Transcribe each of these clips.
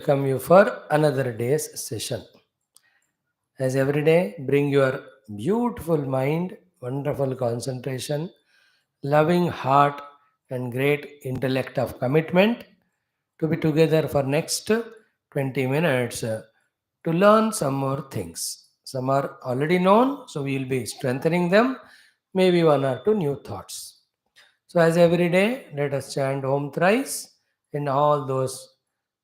welcome you for another day's session. As every day, bring your beautiful mind, wonderful concentration, loving heart, and great intellect of commitment to be together for next 20 minutes to learn some more things. Some are already known, so we will be strengthening them, maybe one or two new thoughts. So, as every day, let us chant Om thrice in all those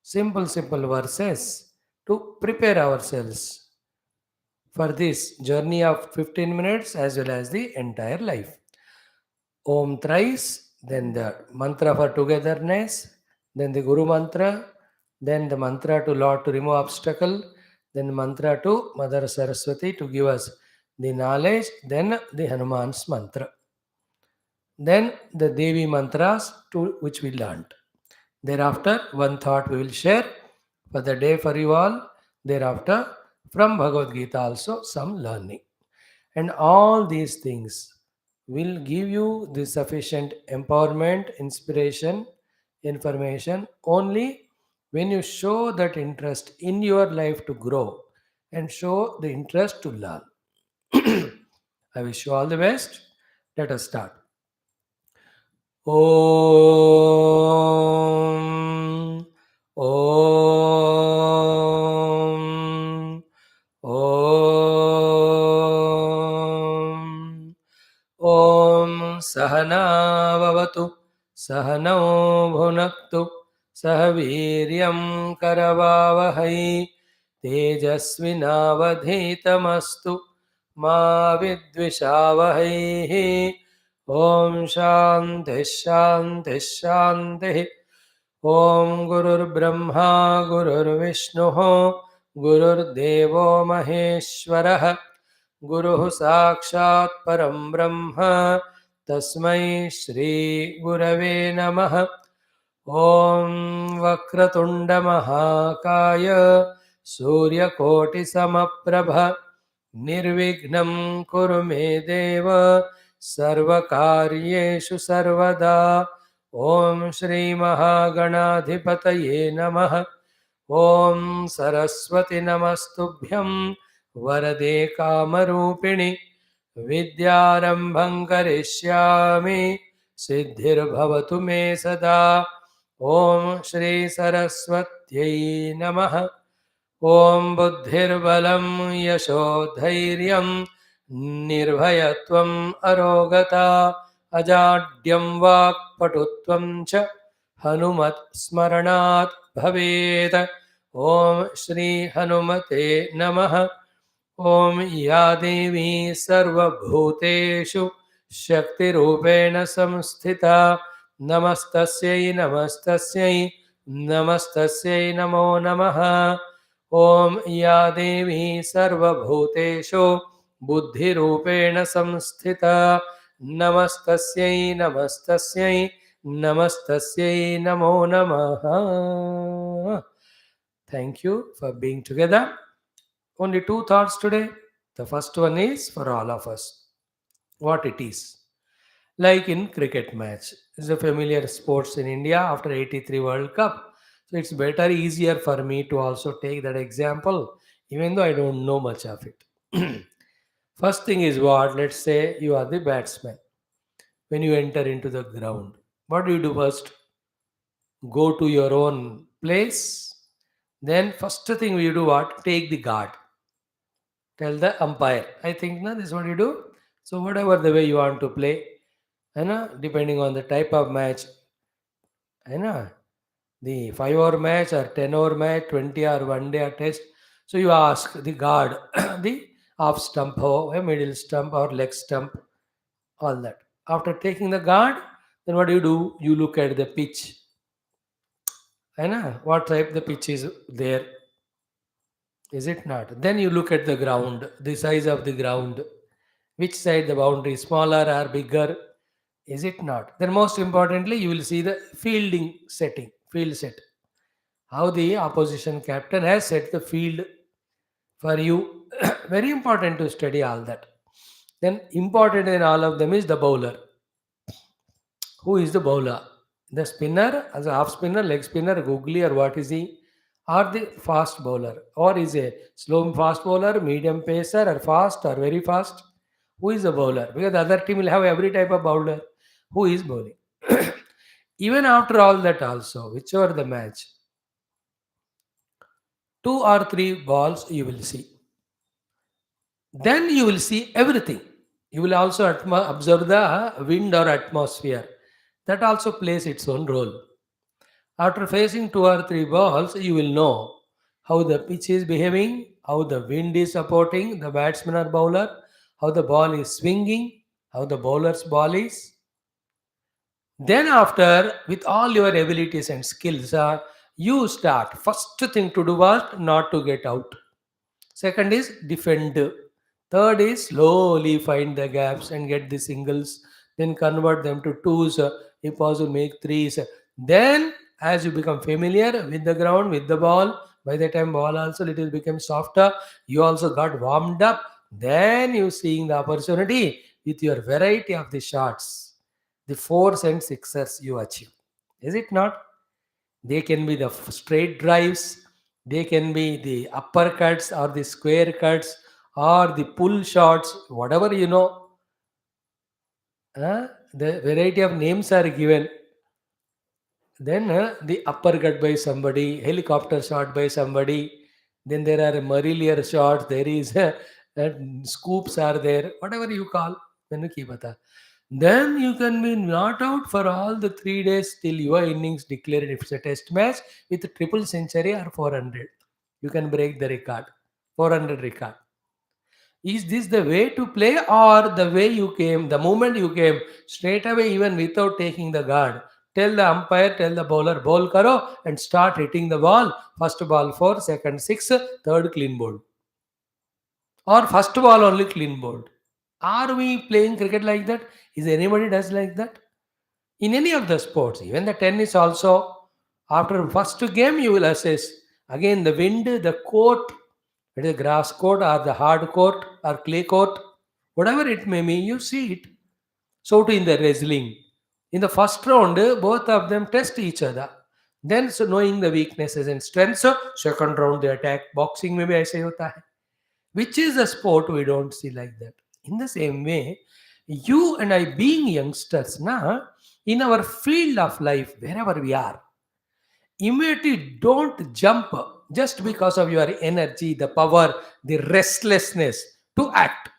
simple verses to prepare ourselves for this journey of 15 minutes as well as the entire life. Om thrice, then the mantra for togetherness, then the Guru mantra, then the mantra to Lord to remove obstacle, then the mantra to Mother Saraswati to give us the knowledge, then the Hanuman's mantra. Then the Devi mantras to which we learnt. Thereafter, one thought we will share for the day for you all. Thereafter, from Bhagavad Gita also some learning. And all these things will give you the sufficient empowerment, inspiration, information only when you show that interest in your life to grow and show the interest to learn. I wish you all the best. Let us start. Om. Om. Om. Om Sahana Vavatu Sahano Bhunaktu Sahaviryam Karavavahai Tejasvinavadhitamastu Ma Vidvishavahai. Om Shanti Shanti Shanti. Om Gurur Brahma Gurur Vishnu Gurur Devo Maheshwara Guru Sakshat Param Brahma Tasmai Shri Gurave Namaha. Om Vakratunda Mahakaya Surya Koti Samaprabha Nirvignam Kuru Me Deva Sarvakaryeshu Sarvada. Om Shri Mahaganadhipataye Namaha. Om Saraswati Namastubhyam Varade Kamarupini Vidyarambham Karishyami Siddhir Me Sada. Om Shri Saraswatyai Namaha. Om Buddhirbalam Yashodhairyam Nirbhayatvam Arogata Ajadyam Vakpatutvam Cha Hanumat Smaranat Bhavet. Om Shri Hanumate Namaha. Om Ya Devi Sarvabhuteshu Shaktirupena Samsthita. Namastasyai Namastasyai Namastasyai Namo Namaha. Om Ya Devi Sarvabhuteshu Buddhirupena Samsthita. Namastasyai Namastasyai Namastasyai Namo Namaha. Thank you for being together. Only two thoughts today. The first one is for all of us. What it is. Like in cricket match. It's a familiar sports in India after 83 World Cup. So it's better, easier for me to also take that example, even though I don't know much of it. First thing is what? Let's say you are the batsman. When you enter into the ground, what do you do first? Go to your own place. Then first thing you do what? Take the guard. Tell the umpire. I think na, this is what you do. So whatever the way you want to play, depending on the type of match, the 5 hour match or 10 hour match, 20 or 1 day or test. So you ask the guard, the off stump or a middle stump or leg stump, all that. After taking the guard, then what do? You look at the pitch. What type the pitch is there? Is it not? Then you look at the ground, the size of the ground, which side the boundary is smaller or bigger. Is it not? Then most importantly, you will see the fielding setting, field set. How the opposition captain has set the field for you. Very important to study all that. Then important in all of them is the bowler. Who is the bowler? The spinner, as a half spinner, leg spinner, googly, or what is he? or the fast bowler, or is a slow fast bowler, medium pacer, or fast or very fast? Who is the bowler? Because the other team will have every type of bowler. Who is bowling? Even after all that, also, whichever the match, two or three balls you will see. Then you will see everything. You will also observe the wind or atmosphere. That also plays its own role. After facing two or three balls, you will know how the pitch is behaving, how the wind is supporting the batsman or bowler, how the ball is swinging, how the bowler's ball is. Then, after with all your abilities and skills, you start. First thing to do was not to get out. Second is defend. Third is slowly find the gaps and get the singles. Then convert them to twos. If possible, make threes. Then, as you become familiar with the ground, with the ball, by the time ball also little become softer, you also got warmed up. Then you seeing the opportunity with your variety of the shots, the fours and sixers you achieve. Is it not? They can be the straight drives, they can be the uppercuts or the square cuts or the pull shots, whatever you know. The variety of names are given. Then the uppercut by somebody, helicopter shot by somebody. Then there are Marillier shots. There is scoops are there. Whatever you call. मैंने की पता. Then you can be not out for all the 3 days till your innings declared. If it's a test match with a triple century or 400, you can break the record. 400 record. Is this the way to play or the way you came, the moment you came, straight away, even without taking the guard? Tell the umpire, tell the bowler, bowl karo and start hitting the ball. First ball 4, second 6, third clean bowled. Or first ball only clean bowled. Are we playing cricket like that? Is anybody does like that? In any of the sports, even the tennis also, after first game you will assess. Again the wind, the court, whether grass court or the hard court or clay court, whatever it may be, you see it. So too in the wrestling. In the first round, both of them test each other. Then so knowing the weaknesses and strengths, second round they attack. Boxing maybe ऐसे होता है. Which is a sport we don't see like that. In the same way, you and I being youngsters, in our field of life, wherever we are, immediately don't jump just because of your energy, the power, the restlessness to act.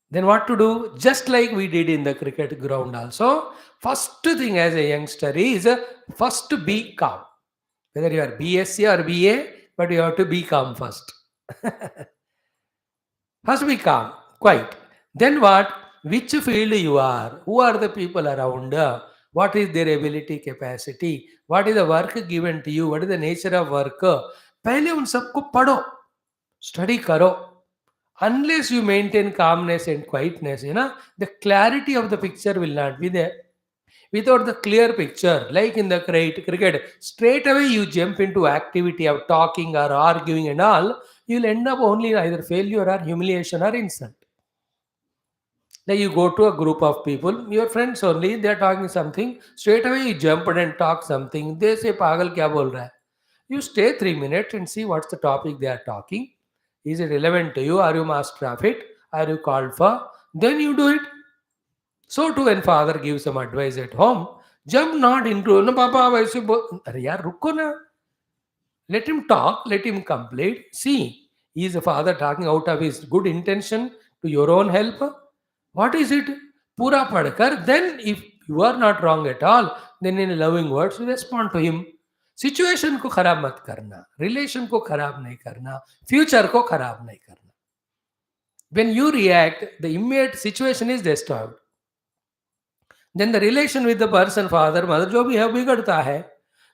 Then what to do? Just like we did in the cricket ground also, first thing as a youngster is first to be calm. Whether you are BSc or BA, but you have to be calm first. First be calm, quiet. Then what? Which field you are? Who are the people around? What is their ability, capacity? What is the work given to you? What is the nature of work? पहले उन सबको पढ़ो, study करो. Unless you maintain calmness and quietness, the clarity of the picture will not be there. Without the clear picture, like in the cricket, straight away you jump into activity of talking or arguing and all, you'll end up only either failure or humiliation or insult. Like you go to a group of people, your friends only, they're talking something, straight away you jump in and talk something. They say, Pagal kya bol raha hai? You stay 3 minutes and see what's the topic they are talking. Is it relevant to you? Are you master of it? Are you called for? Then you do it. So too when father gives some advice at home, jump not into, no papa, waise are yaar, rukko na. Let him talk, let him complete. See, is the father talking out of his good intention to your own help? What is it? Pura padkar. Then if you are not wrong at all, then in loving words, you respond to him. Situation को खराब मत करना, relation को खराब नहीं करना, future को खराब नहीं करना. When you react, the immediate situation is disturbed. Then the relation with the person, father, mother, जो भी है बिगड़ता है.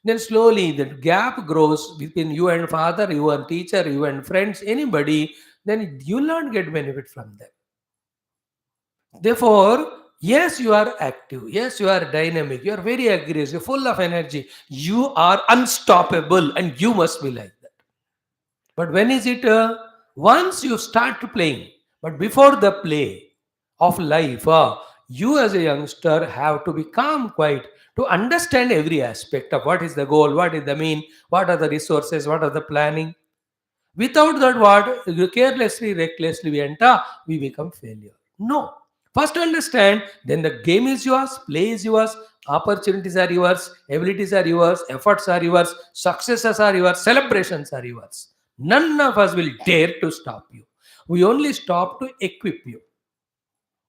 Then slowly the gap grows between you and father, you and teacher, you and friends, anybody. Then you will not get benefit from them. Therefore, yes, you are active. Yes, you are dynamic. You are very aggressive, full of energy. You are unstoppable, and you must be like that. But when is it? Once you start playing, but before the play of life, you as a youngster have to be calm, quiet, to understand every aspect of what is the goal, what is the mean, what are the resources, what are the planning. Without that, what carelessly, recklessly we enter, we become failure. No. First understand, then the game is yours, play is yours, opportunities are yours, abilities are yours, efforts are yours, successes are yours, celebrations are yours. None of us will dare to stop you. We only stop to equip you.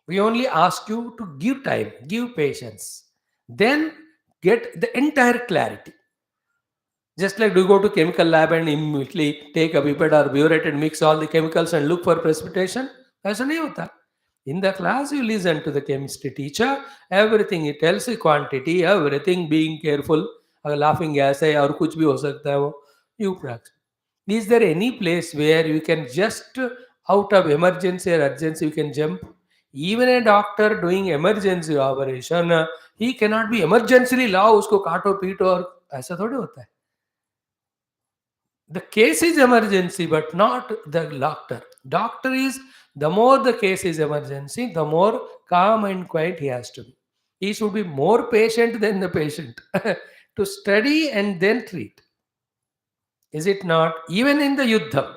We only ask you to give time, give patience, then get the entire clarity. Just like do you go to chemical lab and immediately take a pipette or burette and mix all the chemicals and look for precipitation? ऐसा नहीं होता. In the class, you listen to the chemistry teacher, everything he tells you, quantity, everything, being careful. अगर laughing gas है और कुछ भी हो सकता है वो, you practice. Is there any place where you can just out of emergency or urgency you can jump? Even a doctor doing emergency operation, he cannot be emergency law उसको काटो पीटो और ऐसा थोड़ी होता है. The case is emergency, but not the doctor. Doctor is, the more the case is emergency, the more calm and quiet he has to be. He should be more patient than the patient to study and then treat. Is it not? Even in the yuddha,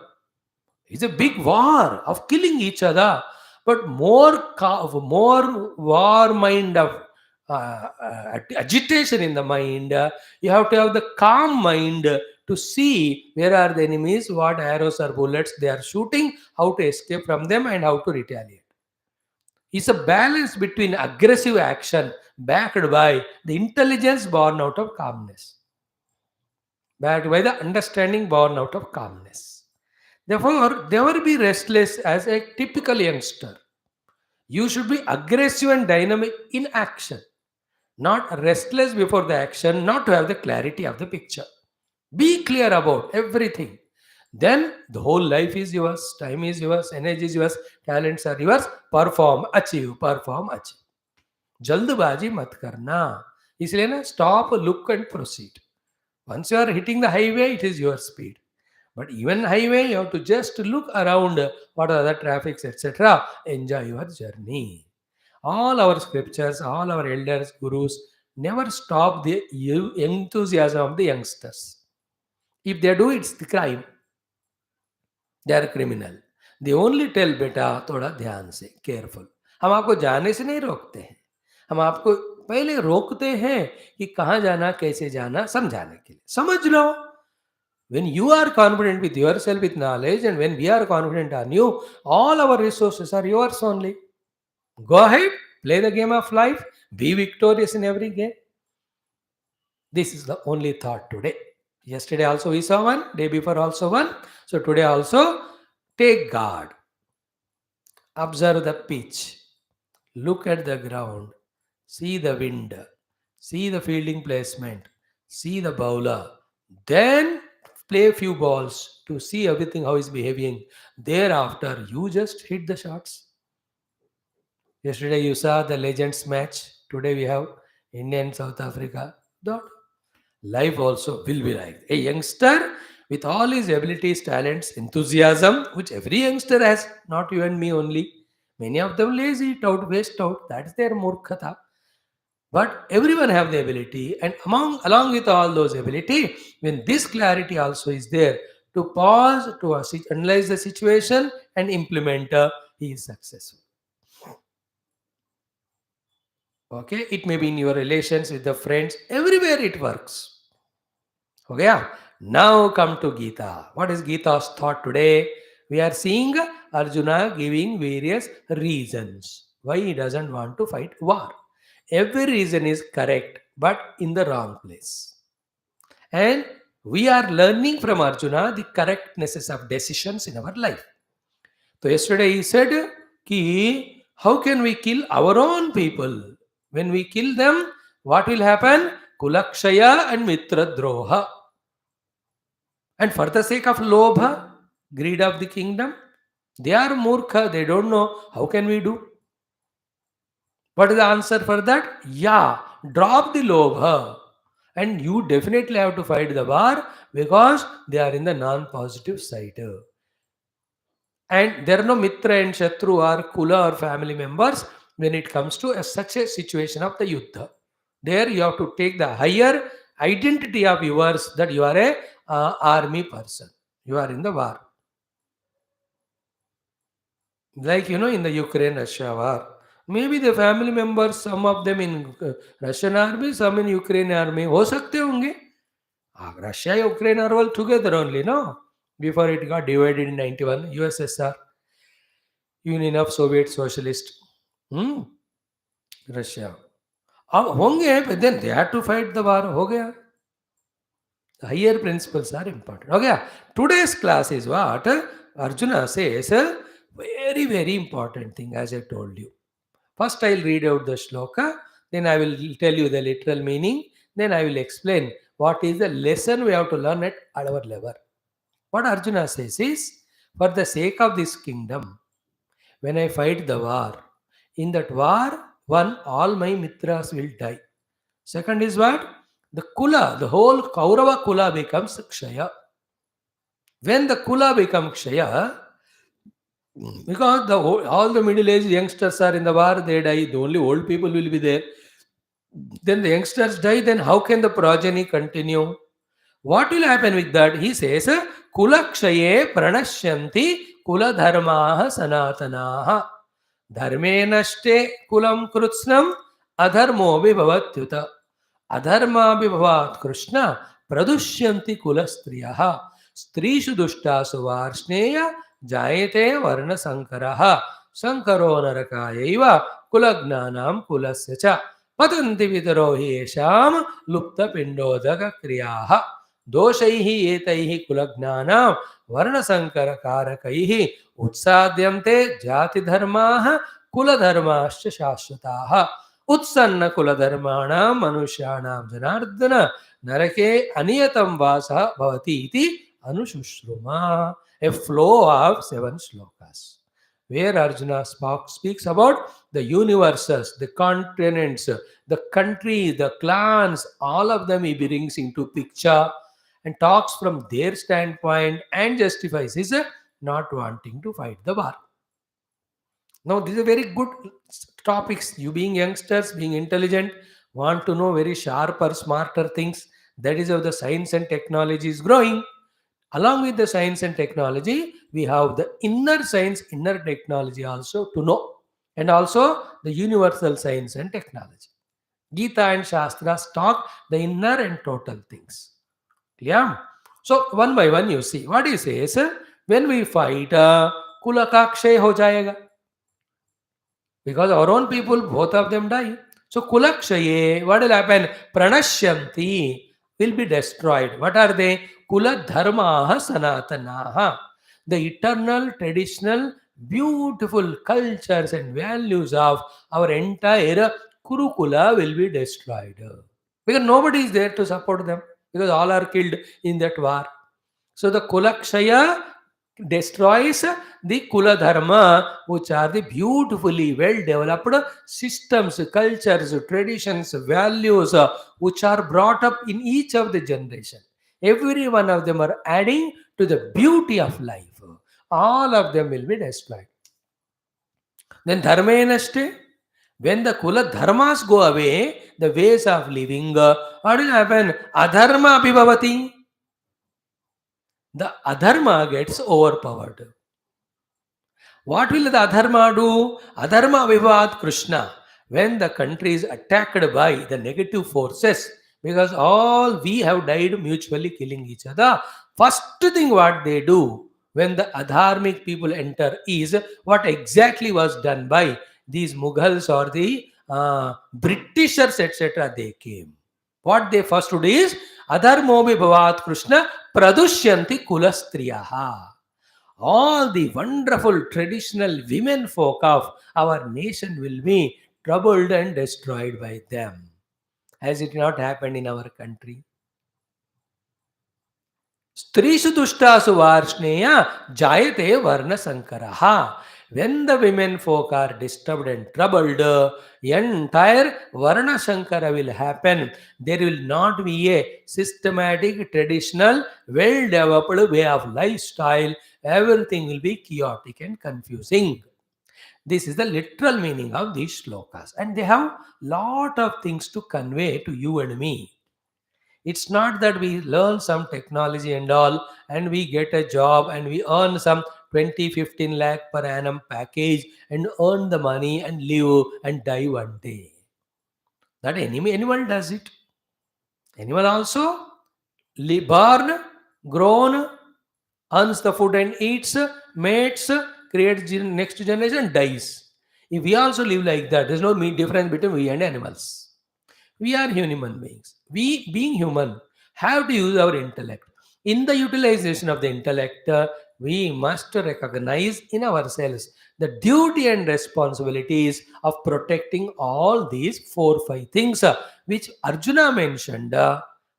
it's a big war of killing each other, but more war mind of agitation in the mind. You have to have the calm mind to see where are the enemies, what arrows or bullets they are shooting, how to escape from them, and how to retaliate. It's a balance between aggressive action backed by the intelligence born out of calmness, backed by the understanding born out of calmness. Therefore, never be restless as a typical youngster. You should be aggressive and dynamic in action, not restless before the action, not to have the clarity of the picture. Be clear about everything. Then the whole life is yours, time is yours, energy is yours, talents are yours. Perform, achieve, perform, achieve. जल्दबाजी मत करना. इसलिए ना, stop, look and proceed. Once you are hitting the highway, it is your speed. But even highway, you have to just look around what are the traffics, etc. Enjoy your journey. All our scriptures, all our elders, gurus never stop the enthusiasm of the youngsters. If they do, it's the crime. They are criminal. They only tell बेटा थोड़ा ध्यान से, careful. हम आपको जाने से नहीं रोकते हैं, हम आपको पहले रोकते हैं कि कहाँ जाना, कैसे जाना, समझाने के लिए. समझ लो. When you are confident with yourself, with knowledge, and when we are confident on you, all our resources are yours only. Go ahead, play the game of life, be victorious in every game. This is the only thought today. Yesterday also we saw one, day before also one. So today also, take guard. Observe the pitch. Look at the ground. See the wind. See the fielding placement. See the bowler. Then play a few balls to see everything how is behaving. Thereafter, you just hit the shots. Yesterday you saw the Legends match. Today we have India and South Africa. That life also will be like a youngster with all his abilities, talents, enthusiasm, which every youngster has, not you and me only. Many of them lazy it out, waste out. That's their murkhata. But everyone have the ability, and along with all those ability, when this clarity also is there, to pause, to analyze the situation and implement, he is successful. Okay, it may be in your relations with the friends, everywhere it works. Okay, yeah. Now come to Geeta. What is Geeta's thought today? We are seeing Arjuna giving various reasons why he doesn't want to fight war. Every reason is correct, but in the wrong place. And we are learning from Arjuna the correctnesses of decisions in our life. So yesterday he said, Ki, how can we kill our own people? When we kill them, what will happen? Kulakshaya and Mitra Droha. And for the sake of lobha, greed of the kingdom, they are murkha, they don't know. How can we do? What is the answer for that? Yeah, drop the lobha. And you definitely have to fight the war because they are in the non-positive side. And there are no mitra and shatru or kula or family members when it comes to such a situation of the yuddha. There you have to take the higher identity of yours, that you are a army person. You are in the war. Like, in the Ukraine-Russia war. Maybe the family members, some of them in Russian army, some in Ukraine army. हो सकते होंगे. Russia, Ukraine are all together only, no? Before it got divided in 91, USSR, Union of Soviet Socialist. Hmm? Russia. अब होंगे, but then they had to fight the war. हो गया. Higher principles are important. Okay. Today's class is what Arjuna says a very, very important thing, as I told you. First, I'll read out the shloka, then I will tell you the literal meaning, then I will explain what is the lesson we have to learn at our level. What Arjuna says is, for the sake of this kingdom, when I fight the war, in that war, one, all my mitras will die. Second is what? The Kula, the whole Kaurava Kula becomes Kshaya. When the Kula becomes Kshaya, because all the middle-aged youngsters are in the war, they die. The only old people will be there. Then the youngsters die, then how can the progeny continue? What will happen with that? He says, Kula Kshaye Pranashyanti Kula Dharmaha Sanatanaha. Dharme nashte kulam krutsnam adharmo vibhavatyuta. Adharma vibhavat krishna pradushyanti kulastriyaha. Strishu dushtasu varshneya jayate varna sankaraha. Sankaro narakayaiva kulagnanam kulasya cha. Patanti vitaro hi esham lupta pindodaka kriyaha. Doshaihi etaihi kulagnanam varna sankara karakaihi उत्साद्यन्ते जाति धर्माः कुल धर्माश्च शाश्वताः उत्सन्न कुल धर्माणां मनुष्याणां जनार्दन नरके अनियतं वासः भवति इति अनुशुश्रुमा. A flow of 7 shlokas where Arjuna speaks about the universes, the continents, the countries, the clans, all of them he brings into picture and talks from their standpoint and justifies his not wanting to fight the war. Now, these are very good topics. You being youngsters, being intelligent, want to know very sharper, smarter things. That is how the science and technology is growing. Along with the science and technology, we have the inner science, inner technology also to know. And also the universal science and technology. Geeta and Shastras talk the inner and total things. Yeah. So, one by one you see. What he says, when we fight, kula ka kshay ho jayega. Because our own people, both of them die. So kula kshaye, what will happen? Pranashyanti will be destroyed. What are they? Kula dharmaha sanatanaha. The eternal, traditional, beautiful cultures and values of our entire Kurukula will be destroyed. Because nobody is there to support them. Because all are killed in that war. So the kula kshaya destroys the Kula Dharma, which are the beautifully well developed systems, cultures, traditions, values, which are brought up in each of the generation. Every one of them are adding to the beauty of life. All of them will be destroyed. Then Dharmenaste, when the Kula Dharmas go away, the ways of living, what will happen? Adharma abhivavati. The adharma gets overpowered. What will the adharma do? Adharma vivad Krishna. When the country is attacked by the negative forces, because all we have died mutually killing each other, first thing what they do when the adharmic people enter is what exactly was done by these Mughals or the Britishers, etc. They came. What they first do is Adharmo bhavat Krishna pradushyanti kulastriyaha. All the wonderful traditional women folk of our nation will be troubled and destroyed by them. Has it not happened in our country? Strishu dushtasu varshneya jayate varna sankaraha. When the women folk are disturbed and troubled, entire Varna Shankara will happen. There will not be a systematic, traditional, well-developed way of lifestyle. Everything will be chaotic and confusing. This is the literal meaning of these shlokas, and they have lot of things to convey to you and me. It's not that we learn some technology and all and we get a job and we earn some 20-15 lakh per annum package and earn the money and live and die one day. That anyone does it. Anyone also born, grown, earns the food and eats, mates, creates next generation and dies. If we also live like that, there's no difference between we and animals. We are human beings. We, being human, have to use our intellect. In the utilization of the intellect, we must recognize in ourselves the duty and responsibilities of protecting all these 4 5 things, which Arjuna mentioned.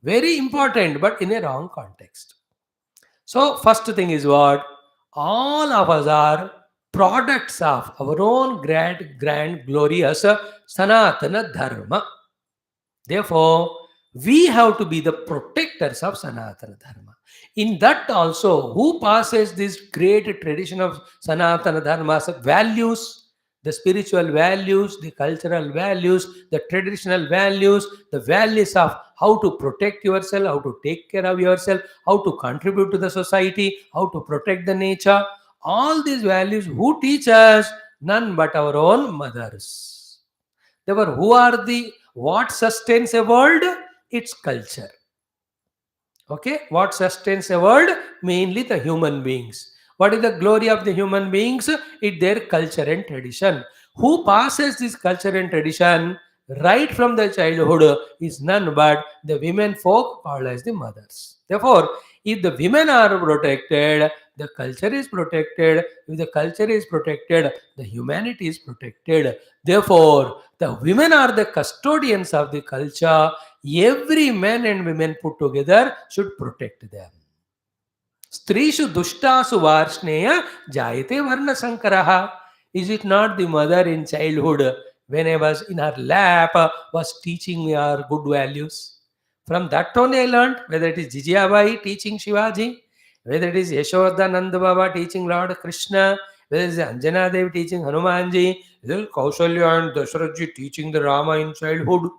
Very important, but in a wrong context. So, first thing is what? All of us are products of our own grand, glorious Sanatana Dharma. Therefore, we have to be the protectors of Sanatana Dharma. In that also, who passes this great tradition of Sanatana Dharma's values, the spiritual values, the cultural values, the traditional values, the values of how to protect yourself, how to take care of yourself, how to contribute to the society, how to protect the nature. All these values, who teach us? None but our own mothers. Therefore, who are the what sustains a world? It's culture. Okay, what sustains a world? Mainly the human beings. What is the glory of the human beings? It's their culture and tradition. Who passes this culture and tradition right from the childhood is none but the women folk called as the mothers. Therefore, if the women are protected, the culture is protected. If the culture is protected, the humanity is protected. Therefore, the women are the custodians of the culture. Every man and women put together should protect them. Strishu dushtasu varshneya jayate varna sankaraha. Is it not the mother in childhood, when I was in her lap, was teaching me our good values? From that only I learned, whether it is Jijabai teaching Shivaji, whether it is Yashoda Nanda Baba teaching Lord Krishna, whether it is Anjana Devi teaching Hanumanji, whether it is Kaushalya and Dasharathji teaching the Rama in childhood.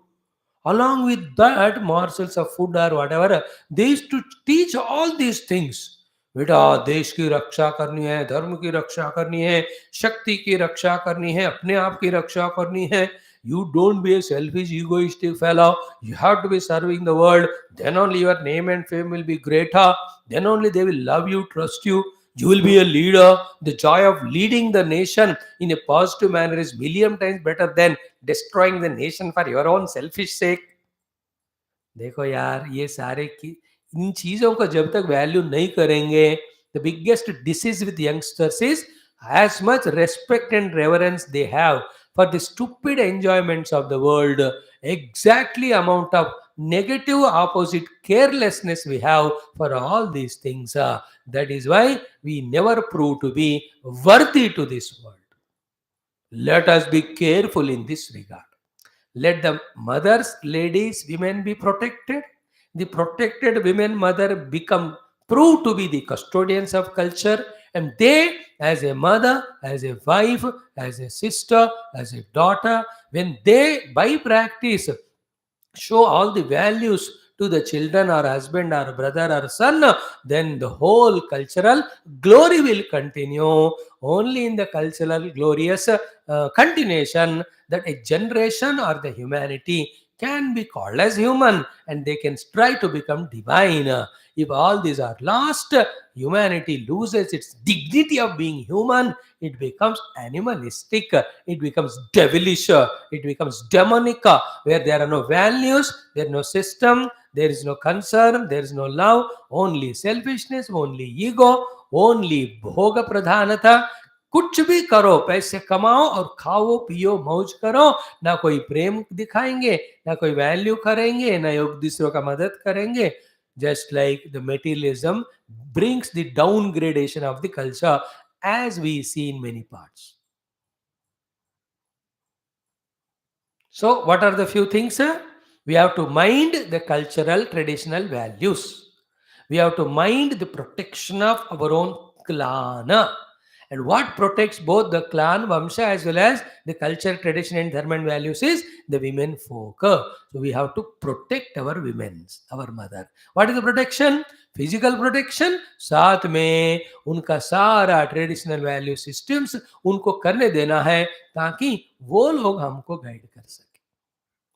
Along with that, morsels of food or whatever, they used to teach all these things. बेटा देश की रक्षा करनी है, धर्म की रक्षा करनी है, शक्ति की रक्षा करनी है, अपने आप की रक्षा करनी है. You don't be a selfish, egoistic fellow. You have to be serving the world. Then only your name and fame will be greater. Then only they will love you, trust you. You will be a leader. The joy of leading the nation in a positive manner is million times better than destroying the nation for your own selfish sake. देखो यार, ये सारे की इन चीजों को जब तक value नहीं करेंगे, the biggest disease with youngsters is as much respect and reverence they have for the stupid enjoyments of the world, exactly amount of negative opposite carelessness we have for all these things. That is why we never prove to be worthy to this world. Let us be careful in this regard. Let the mothers, ladies, women be protected. The protected women, mother become prove to be the custodians of culture, and they, as a mother, as a wife, as a sister, as a daughter, when they by practice show all the values to the children or husband or brother or son, then the whole cultural glory will continue. Only in the cultural glorious continuation that a generation or the humanity can be called as human and they can strive to become divine. If all these are lost, humanity loses its dignity of being human. It becomes animalistic, it becomes devilish, it becomes demonic, where there are no values, there is no system, there is no concern, there is no love, only selfishness, only ego, only bhoga pradhanata. कुछ भी करो, पैसे कमाओ और खाओ पियो मौज करो, ना कोई प्रेम दिखाएंगे, ना कोई वैल्यू करेंगे, ना एक दूसरों का मदद करेंगे. Just like the materialism brings the downgradation of the culture, as we see in many parts. So, what are the few things? We have to mind the cultural traditional values. We have to mind the protection of our own clan. And what protects both the clan, Vamsha, as well as the culture, tradition, and dharma and values is the women folk. So we have to protect our women, our mother. What is the protection? Physical protection, साथ में उनका सारा traditional value systems उनको करने देना है ताकि वो लोग हमको गाइड कर सके.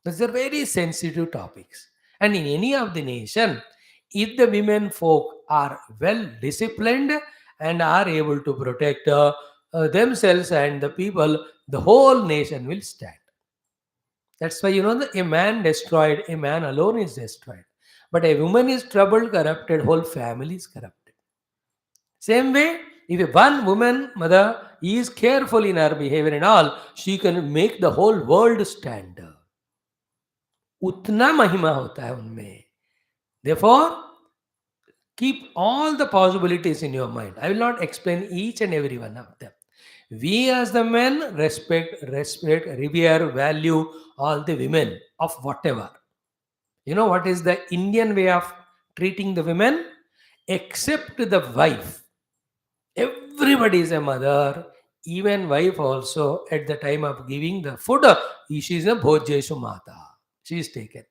These are very sensitive topics. And in any of the nation, if the women folk are well disciplined and are able to protect themselves and the people, the whole nation will stand. That's why, a man destroyed, a man alone is destroyed. But a woman is troubled, corrupted, whole family is corrupted. Same way, if one woman, mother, is careful in her behavior and all, she can make the whole world stand. उतना महिमा होता है उनमें. Therefore, keep all the possibilities in your mind. I will not explain each and every one of them. We as the men respect, revere, value all the women of whatever. You know what is the Indian way of treating the women? Except the wife. Everybody is a mother. Even wife also, at the time of giving the food, she is a bhojeshu mata. She is taken.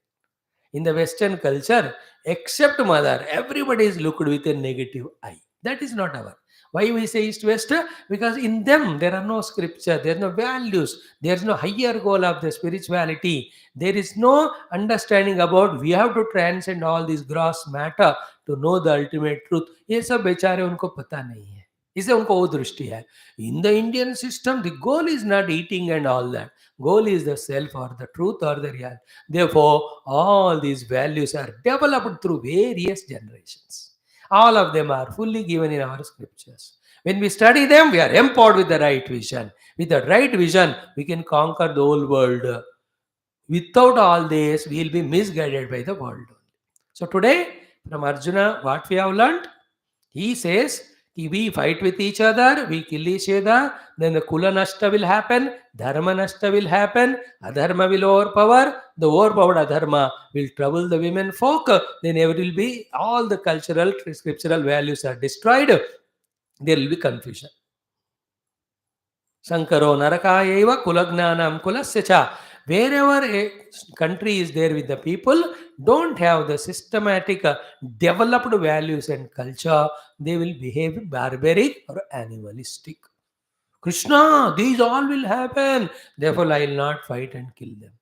In the Western culture, except mother, everybody is looked with a negative eye. That is not our. Why we say East West? Because in them there are no scripture, there are no values, there is no higher goal of the spirituality. There is no understanding about we have to transcend all this gross matter to know the ultimate truth. ये सब बेचारे उनको पता नहीं है. इसे उनको वो दृष्टि है. In the Indian system, the goal is not eating and all that. Goal is the self or the truth or the reality. Therefore, all these values are developed through various generations. All of them are fully given in our scriptures. When we study them, we are empowered with the right vision. With the right vision, we can conquer the whole world. Without all this, we will be misguided by the world. So today, from Arjuna, what we have learned? He says, we fight with each other, we kill each other, then the kula nashta will happen, dharma nashta will happen, adharma will overpower, the overpowered adharma will trouble the women folk, then there will be all the cultural, scriptural values are destroyed, there will be confusion. Sankaro narakayeva kulagnanam kulasya. Wherever a country is there with the people, don't have the systematic, developed values and culture, they will behave barbaric or animalistic. Krishna, these all will happen. Therefore, I will not fight and kill them.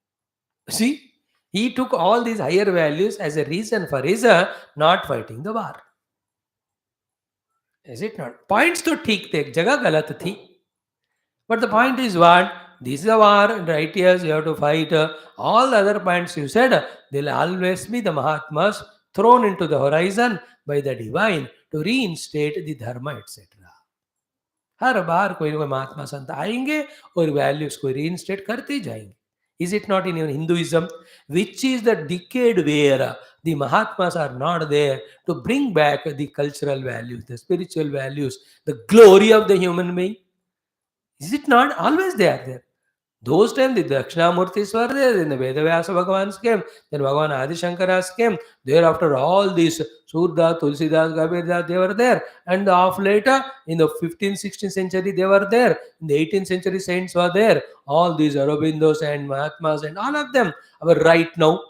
See, he took all these higher values as a reason for his not fighting the war. Is it not? Points to ठीक थे, जगह गलत थी. But the point is what? This is a war, right? Yes, you have to fight. All the other points you said, there will always be the Mahatmas thrown into the horizon by the divine to reinstate the dharma, etc. हर बार कोई ना कोई महात्मा संत आएंगे और values को reinstate करते जाएंगे. Is it not in Hinduism? Which is the decade where the Mahatmas are not there to bring back the cultural values, the spiritual values, the glory of the human being? Is it not? Always they are there. Those times the Dakshinamurtis were there, then the Vedavyasa Bhagavans came, then Bhagavan Adi Shankaras came. Thereafter all these Surda, Tulsidas, Kabirdas, they were there. And of later, in the 15th, 16th century, they were there. In the 18th century, saints were there. All these Aurobindos and Mahatmas and all of them are right now.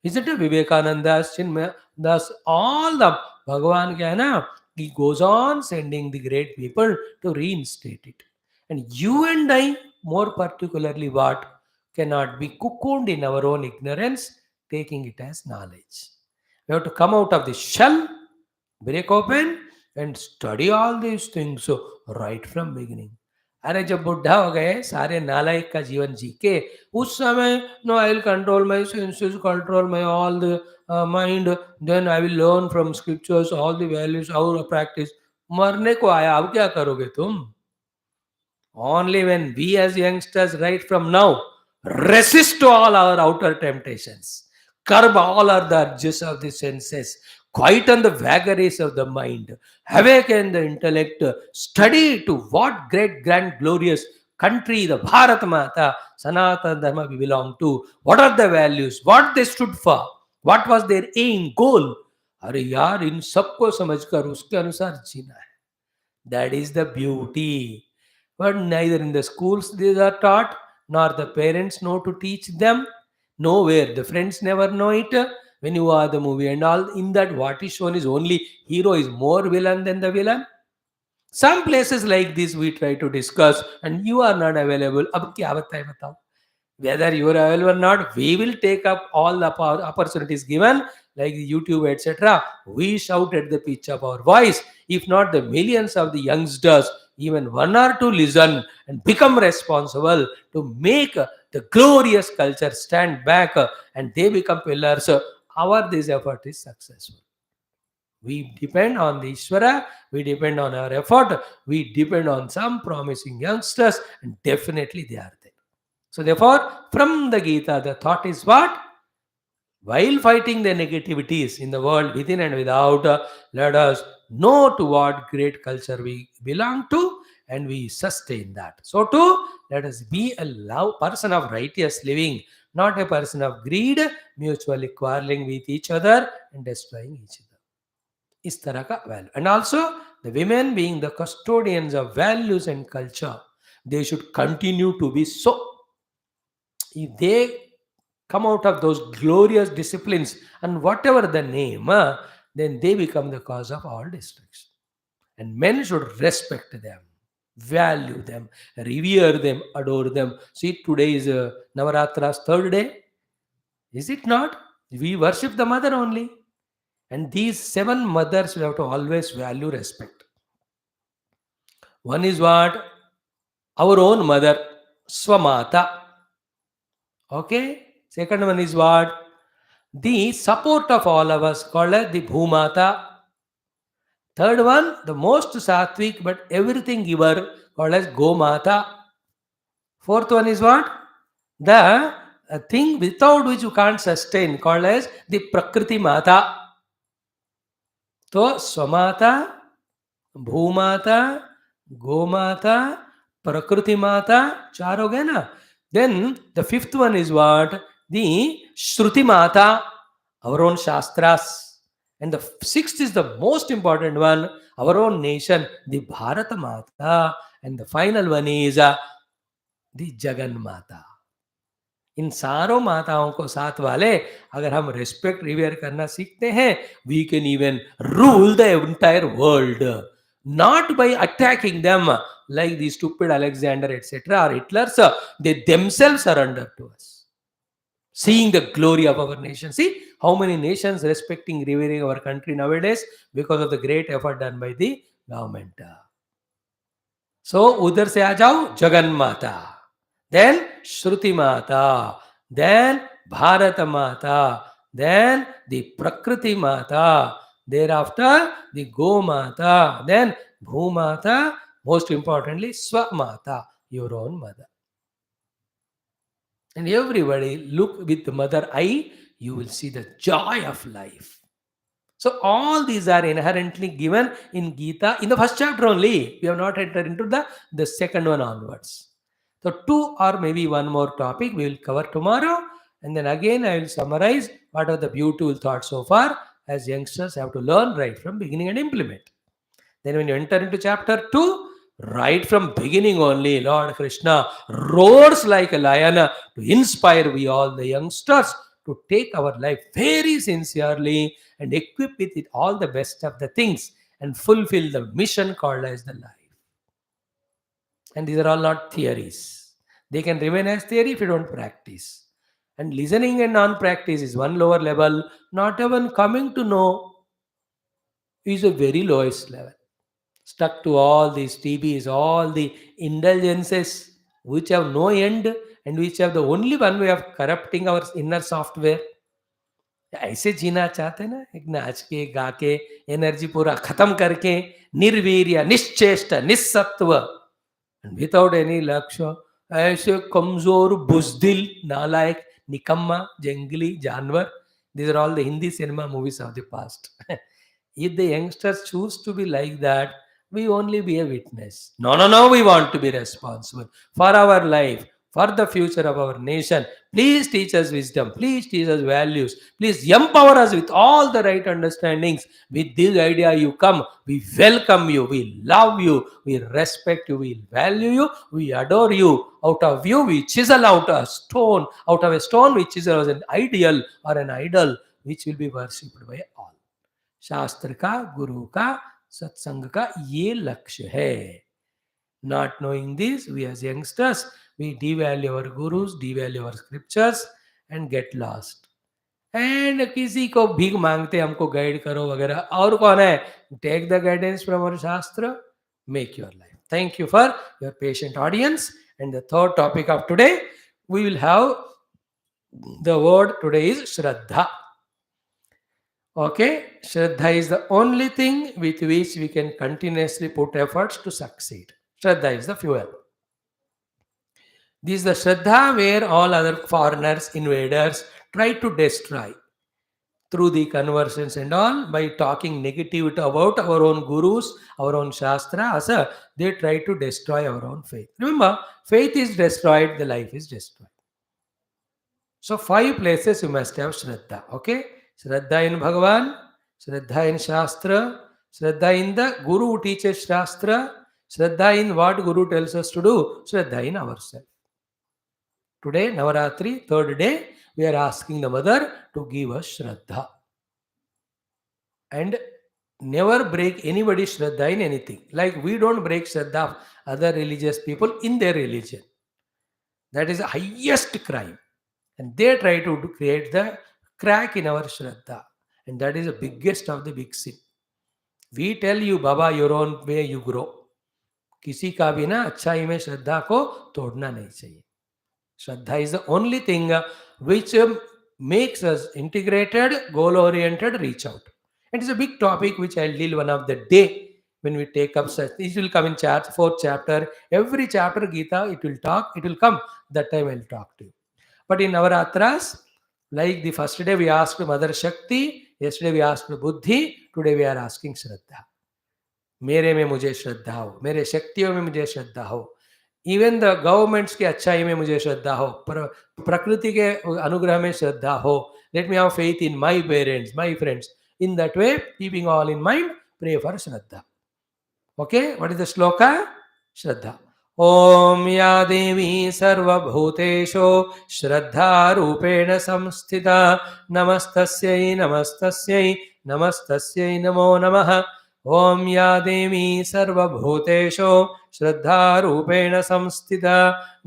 Isn't it? Vivekanandas, Chinmayadas, all the Bhagavan Jnana, he goes on sending the great people to reinstate it. And you and I, more particularly, what cannot be cocooned in our own ignorance, taking it as knowledge. We have to come out of the shell, break open, and study all these things right from beginning. अरे जब बुढ़ा हो गए सारे नालायक का जीवन जी के उस समय no I will control my senses control my all the mind then I will learn from scriptures all the values और प्रैक्टिस. मरने को आया, अब क्या करोगे तुम? Only when we as youngsters right from now resist all our outer temptations, curb all the urges of the senses, quieten the vagaries of the mind, awaken the intellect, study to what great, grand, glorious country the Bharat Mata, Sanatana Dharma we belong to, what are the values, what they stood for, what was their aim, goal. अरे यार इन सबको समझकर उसके अनुसार जीना है. That is the beauty. But neither in the schools these are taught, nor the parents know to teach them. Nowhere. The friends never know it. When you are the movie and all, in that what is shown is only hero is more villain than the villain. Some places like this we try to discuss, and you are not available. अब क्या बताएं बताओ? Whether you are available or not, we will take up all the opportunities given, like YouTube, etc. We shout at the pitch of our voice. If not the millions of the youngsters, even one or two listen and become responsible to make the glorious culture stand back and they become pillars, our this effort is successful. We depend on the Ishvara, we depend on our effort, we depend on some promising youngsters, and definitely they are there. So, therefore, from the Gita, the thought is what? While fighting the negativities in the world within and without, let us know to what great culture we belong to and we sustain that. So, too, let us be a person of righteous living, not a person of greed, mutually quarreling with each other and destroying each other. इस तरह का value. And also, the women being the custodians of values and culture, they should continue to be so. If they come out of those glorious disciplines and whatever the name, then they become the cause of all destruction. And men should respect them, value them, revere them, adore them. See, today is Navaratra's third day. Is it not? We worship the mother only. And these 7 mothers we have to always value, respect. One is what? Our own mother, Swamata. Okay? Second one is what? The support of all of us, called as the Bhumata. Third one, the most sattvic but everything giver, called as Gomata. Fourth one is what? The thing without which you can't sustain, called as the Prakriti Mata. So, Swamata, Bhumata, Gomata, Prakriti Mata, 4 हो गए ना? Then the fifth one is what? The Shruti Mata, our own Shastras. And the sixth is the most important one, our own nation, the Bharata Mata. And the final one is the Jaganmatha. इन सारों माताओं को साथ वाले अगर हम respect रिवेयर करना सीखते हैं, we can even rule the entire world, not by attacking them like the stupid Alexander, etc., or Hitlers. They themselves are under to us. Seeing the glory of our nation. See how many nations respecting, revering our country nowadays because of the great effort done by the government. So, उधर से आ जाओ जगन माता, then Shruti Mata, then Bharata Mata, then the Prakriti Mata, thereafter the Go Mata, then Bhumata, most importantly Swamata, your own mother. And everybody look with the mother eye, you will see the joy of life. So all these are inherently given in Gita in the first chapter only. We have not entered into the second one onwards. So 2 or maybe one more topic we will cover tomorrow. And then again I will summarize what are the beautiful thoughts so far, as youngsters have to learn right from beginning and implement. Then when you enter into chapter 2, right from beginning only, Lord Krishna roars like a lion to inspire we all the youngsters to take our life very sincerely and equip with it all the best of the things and fulfill the mission called as the life. And these are all not theories. They can remain as theory if you don't practice. And listening and non-practice is one lower level. Not even coming to know is a very lowest level. Stuck to all these TVs, all the indulgences which have no end and which have the only one way of corrupting our inner software. ऐसे जीना चाहते ना, एक नाच के गा के energy पूरा खत्म करके निर्वीर्य निश्चेष्ट निस्सत्व विदाउट एनी लक्ष्य, ऐसे कमजोर बुजदिल नालायक निकम्मा जंगली जानवर. These are all the Hindi cinema movies of the past. If the youngsters choose to be like that, we only be a witness. No, we want to be responsible for our life, for the future of our nation. Please teach us wisdom. Please teach us values. Please empower us with all the right understandings. With this idea, you come. We welcome you. We love you. We respect you. We value you. We adore you. Out of you, we chisel out a stone. Out of a stone, we chisel as an ideal or an idol which will be worshipped by all. शास्त्र का, गुरु का, सत्संग का ये लक्ष्य है. Not knowing this, we as youngsters, we devalue our gurus, devalue our scriptures and get lost. And किसी को भीख मांगते हमको गाइड करो वगैरह. और कौन है? Take the guidance from our shastra, make your life. Thank you for your patient audience. And the third topic of today, we will have, the word today is Shraddha. Okay, Shraddha is the only thing with which we can continuously put efforts to succeed. Shraddha is the fuel. This is the Shraddha where all other foreigners, invaders try to destroy through the conversions and all, by talking negativity about our own gurus, our own shastras. They try to destroy our own faith. Remember, faith is destroyed, the life is destroyed. So 5 places you must have Shraddha. Okay, Shraddha in Bhagavan, Shraddha in Shastra, Shraddha in the Guru who teaches Shastra, Shraddha in what Guru tells us to do, Shraddha in ourselves. Today, Navaratri, third day, we are asking the mother to give us Shraddha. And never break anybody's Shraddha in anything. Like we don't break Shraddha of other religious people in their religion. That is the highest crime. And they try to create the crack in our Shraddha. And that is the biggest of the big sin. We tell you, Baba, your own way you grow. किसी का भी ना अच्छाई में श्रद्धा को तोड़ना नहीं चाहिए. Shraddha is the only thing which makes us integrated, goal-oriented, reach out. It is a big topic which I'll deal one of the day when we take up such. This will come in 4th chapter. Every chapter Geeta, it will come. That time I'll talk to you. But in Navaratras, like the first day we asked Mother Shakti, yesterday we asked Buddhi, today we are asking Shraddha. मेरे में मुझे श्रद्धा हो, मेरे शक्तियों में मुझे श्रद्धा हो. Even the governments की अच्छाई में मुझे श्रद्धा हो, प्रकृति के अनुग्रह में श्रद्धा हो. Let me have faith in my parents, my friends. In that way, keeping all in mind, pray for श्रद्धा. Okay, what is the shloka? श्रद्धा. ओम या देवी सर्वभूतेषु श्रद्धा रूपेण संस्थिता नमस्तस्यै नमस्तस्यै नमस्तस्यै नमो नमः. ओम या देवी सर्वभूतेषु श्रद्धा रूपेण संस्थिता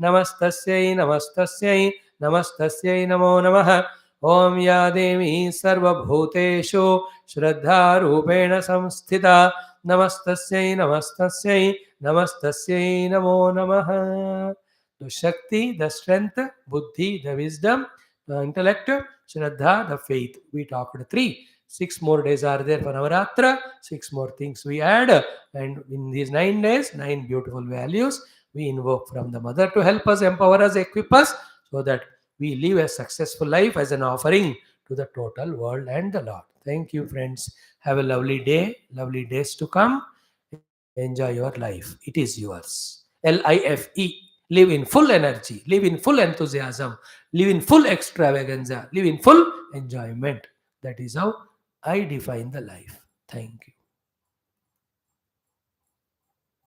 नमस्तस्यै नमस्तस्यै नमस्तस्यै नमो नमः. ओम या देवी सर्वभूतेषु श्रद्धा रूपेण संस्थिता नमस्तस्यै नमस्तस्यै नमस्तस्यै नमो नमः. The Shakti, the strength, Buddhi, the wisdom, the intellect, Shraddha, the faith. We talked 3. 6 more days are there for Navaratra. 6 more things we add. And in these 9 days, 9 beautiful values we invoke from the Mother to help us, empower us, equip us, so that we live a successful life as an offering to the total world and the Lord. Thank you, friends. Have a lovely day, lovely days to come. Enjoy your life. It is yours. LIFE. Live in full energy. Live in full enthusiasm. Live in full extravaganza. Live in full enjoyment. That is how I define the life. Thank you.